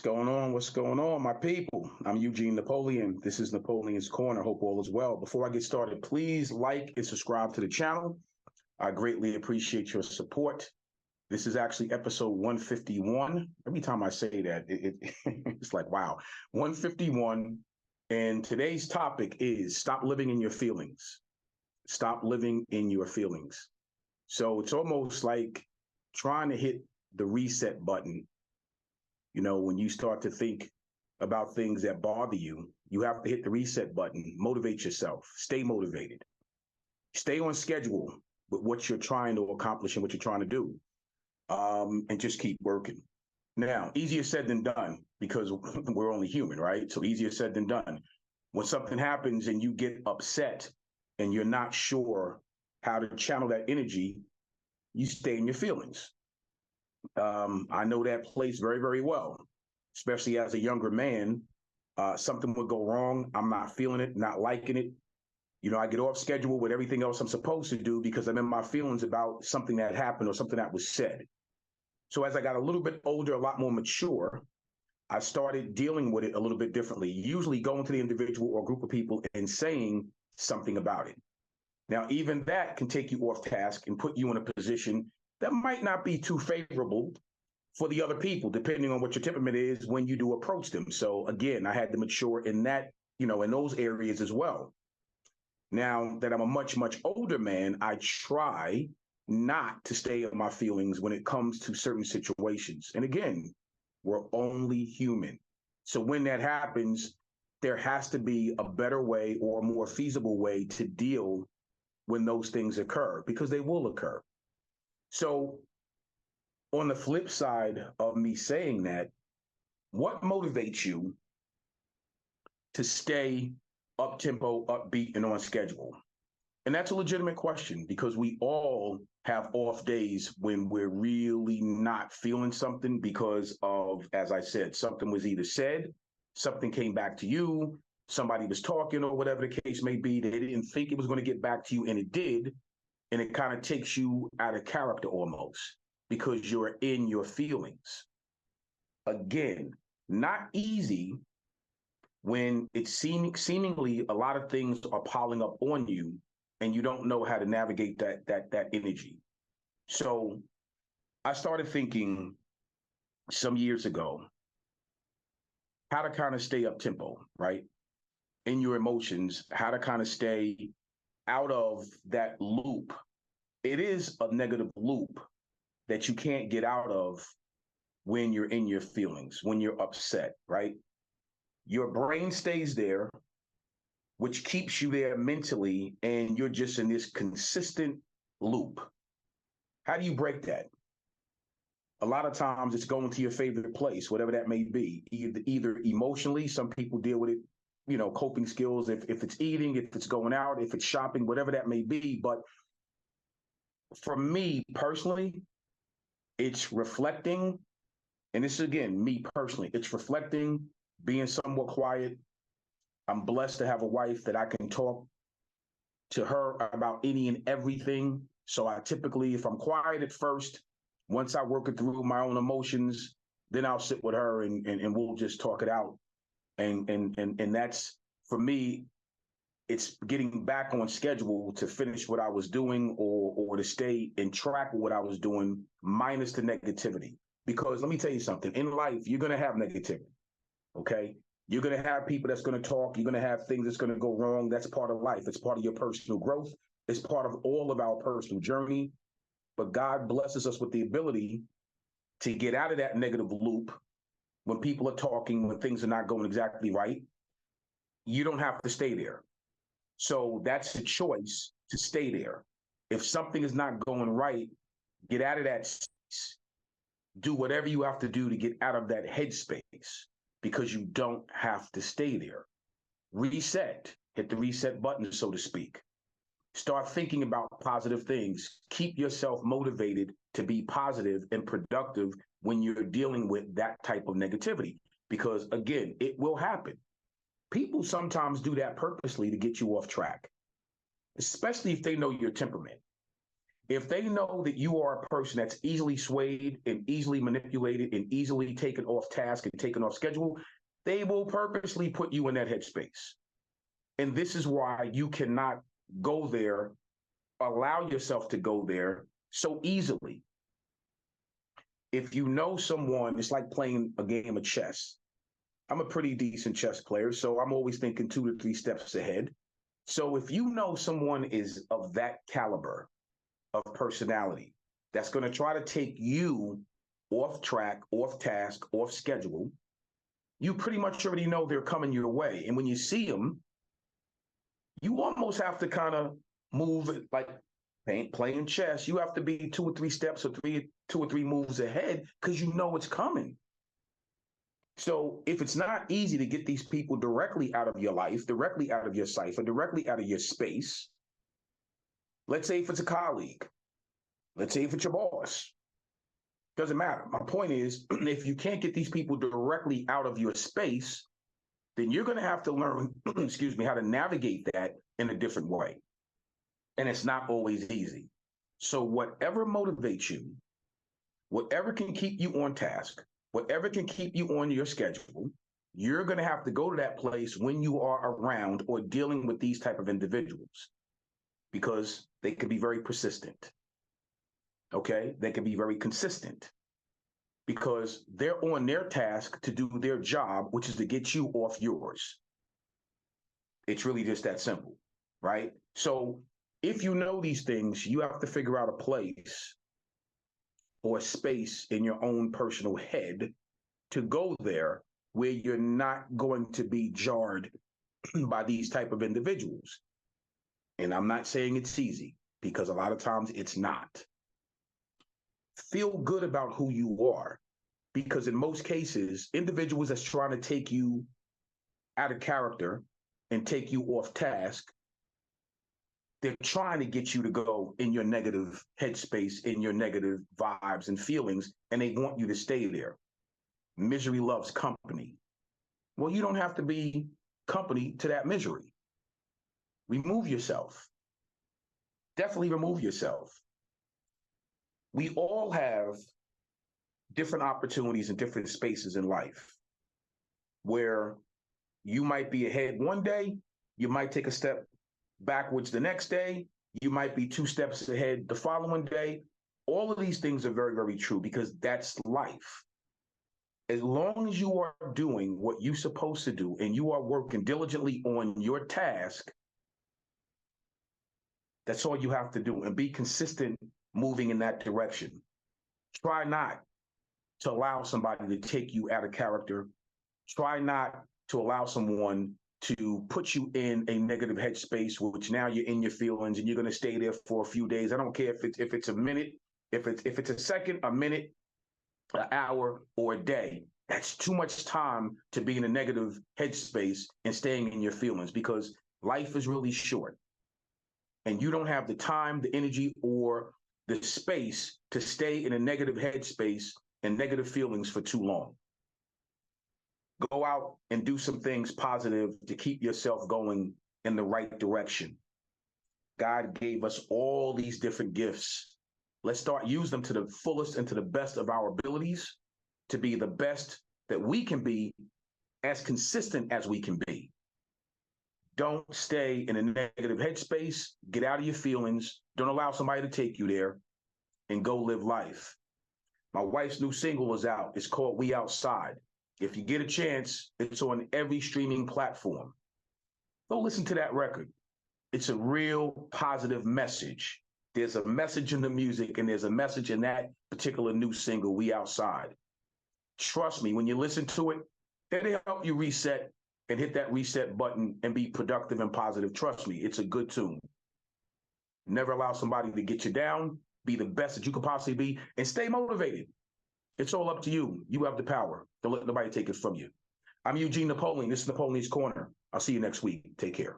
going on? What's going on, my people? I'm Eugene Napoleon. This is Napoleon's Corner. Hope all is well. Before I get started, please like and subscribe to the channel. I greatly appreciate your support. This is actually episode 151. Every time I say that, it's like, wow, 151. And today's topic is stop living in your feelings. Stop living in your feelings. So it's almost like trying to hit the reset button. You know, when you start to think about things that bother you, you have to hit the reset button, motivate yourself, stay motivated, stay on schedule with what you're trying to accomplish and what you're trying to do, and just keep working. Now, easier said than done because we're only human, right? So easier said than done. When something happens and you get upset and you're not sure how to channel that energy, you stay in your feelings. I know that place very, very well, especially as a younger man. Something would go wrong. I'm not feeling it, not liking it. You know, I get off schedule with everything else I'm supposed to do because I'm in my feelings about something that happened or something that was said. So as I got a little bit older, a lot more mature, I started dealing with it a little bit differently, usually going to the individual or group of people and saying something about it. Now, even that can take you off task and put you in a position that might not be too favorable for the other people, depending on what your temperament is when you do approach them. So again, I had to mature in that, in those areas as well. Now that I'm a much, much older man, I try not to stay in my feelings when it comes to certain situations. And again, we're only human. So when that happens, there has to be a better way or a more feasible way to deal when those things occur, because they will occur. So on the flip side of me saying that, what motivates you to stay up tempo, upbeat, and on schedule? And that's a legitimate question because we all have off days when we're really not feeling something because of, as I said, something was either said, something came back to you, somebody was talking or whatever the case may be. They didn't think it was going to get back to you and it did. And it kind of takes you out of character almost because you're in your feelings. Again, not easy when it's seemingly a lot of things are piling up on you and you don't know how to navigate that energy. So I started thinking some years ago how to kind of stay up tempo, right? In your emotions, how to kind of stay out of that loop. It is a negative loop that you can't get out of when you're in your feelings, when you're upset, right? Your brain stays there, which keeps you there mentally, and you're just in this consistent loop. How do you break that? A lot of times it's going to your favorite place, whatever that may be, either emotionally, some people deal with it, coping skills, if it's eating, if it's going out, if it's shopping, whatever that may be. But for me personally, it's reflecting. And this is, again, me personally, it's reflecting, being somewhat quiet. I'm blessed to have a wife that I can talk to her about any and everything. So I typically, if I'm quiet at first, once I work it through my own emotions, then I'll sit with her and we'll just talk it out. And that's, for me, it's getting back on schedule to finish what I was doing or to stay in track with what I was doing, minus the negativity. Because let me tell you something, in life, you're going to have negativity, okay? You're going to have people that's going to talk. You're going to have things that's going to go wrong. That's part of life. It's part of your personal growth. It's part of all of our personal journey. But God blesses us with the ability to get out of that negative loop when people are talking, when things are not going exactly right. You don't have to stay there. So that's a choice to stay there. If something is not going right, get out of that space. Do whatever you have to do to get out of that headspace because you don't have to stay there. Reset, hit the reset button, so to speak. Start thinking about positive things. Keep yourself motivated to be positive and productive when you're dealing with that type of negativity. Because again, it will happen. People sometimes do that purposely to get you off track, especially if they know your temperament. If they know that you are a person that's easily swayed and easily manipulated and easily taken off task and taken off schedule, they will purposely put you in that headspace. And this is why you cannot go there, allow yourself to go there so easily. If you know someone, it's like playing a game of chess. I'm a pretty decent chess player, so I'm always thinking 2 to 3 steps ahead. So if you know someone is of that caliber of personality that's going to try to take you off track, off task, off schedule, you pretty much already know they're coming your way. And when you see them, you almost have to kind of move like playing chess. You have to be 2 or 3 steps or 2 or 3 moves ahead because you know it's coming. So if it's not easy to get these people directly out of your life, directly out of your cipher, directly out of your space, let's say if it's a colleague, let's say if it's your boss, doesn't matter. My point is, if you can't get these people directly out of your space, then you're going to have to learn, excuse me, how to navigate that in a different way. And it's not always easy. So whatever motivates you, whatever can keep you on task, whatever can keep you on your schedule, you're going to have to go to that place when you are around or dealing with these type of individuals, because they can be very persistent. Okay, they can be very consistent because they're on their task to do their job, which is to get you off yours. It's really just that simple, right? So if you know these things, you have to figure out a place or a space in your own personal head to go there where you're not going to be jarred by these type of individuals. And I'm not saying it's easy, because a lot of times it's not. Feel good about who you are, because in most cases, individuals that's trying to take you out of character and take you off task, they're trying to get you to go in your negative headspace, in your negative vibes and feelings, and they want you to stay there. Misery loves company. Well, you don't have to be company to that misery. Remove yourself. Definitely remove yourself. We all have different opportunities and different spaces in life where you might be ahead one day, you might take a step backwards the next day, you might be 2 steps ahead the following day. All of these things are very, very true, because that's life. As long as you are doing what you're supposed to do and you are working diligently on your task, that's all you have to do, and be consistent moving in that direction. Try not to allow somebody to take you out of character. Try not to allow someone to put you in a negative headspace, which now you're in your feelings and you're going to stay there for a few days. I don't care if it's a minute, if it's a second, a minute, an hour, or a day. That's too much time to be in a negative headspace and staying in your feelings, because life is really short. And you don't have the time, the energy, or the space to stay in a negative headspace and negative feelings for too long. Go out and do some things positive to keep yourself going in the right direction. God gave us all these different gifts. Let's start using them to the fullest and to the best of our abilities to be the best that we can be, as consistent as we can be. Don't stay in a negative headspace. Get out of your feelings. Don't allow somebody to take you there, and go live life. My wife's new single is out. It's called We Outside. If you get a chance, it's on every streaming platform. Go listen to that record. It's a real positive message. There's a message in the music, and there's a message in that particular new single, We Outside. Trust me, when you listen to it, it'll help you reset and hit that reset button and be productive and positive. Trust me, it's a good tune. Never allow somebody to get you down. Be the best that you could possibly be, and stay motivated. It's all up to you. You have the power. Don't let nobody take it from you. I'm Eugene Napoleon. This is Napoleon's Corner. I'll see you next week. Take care.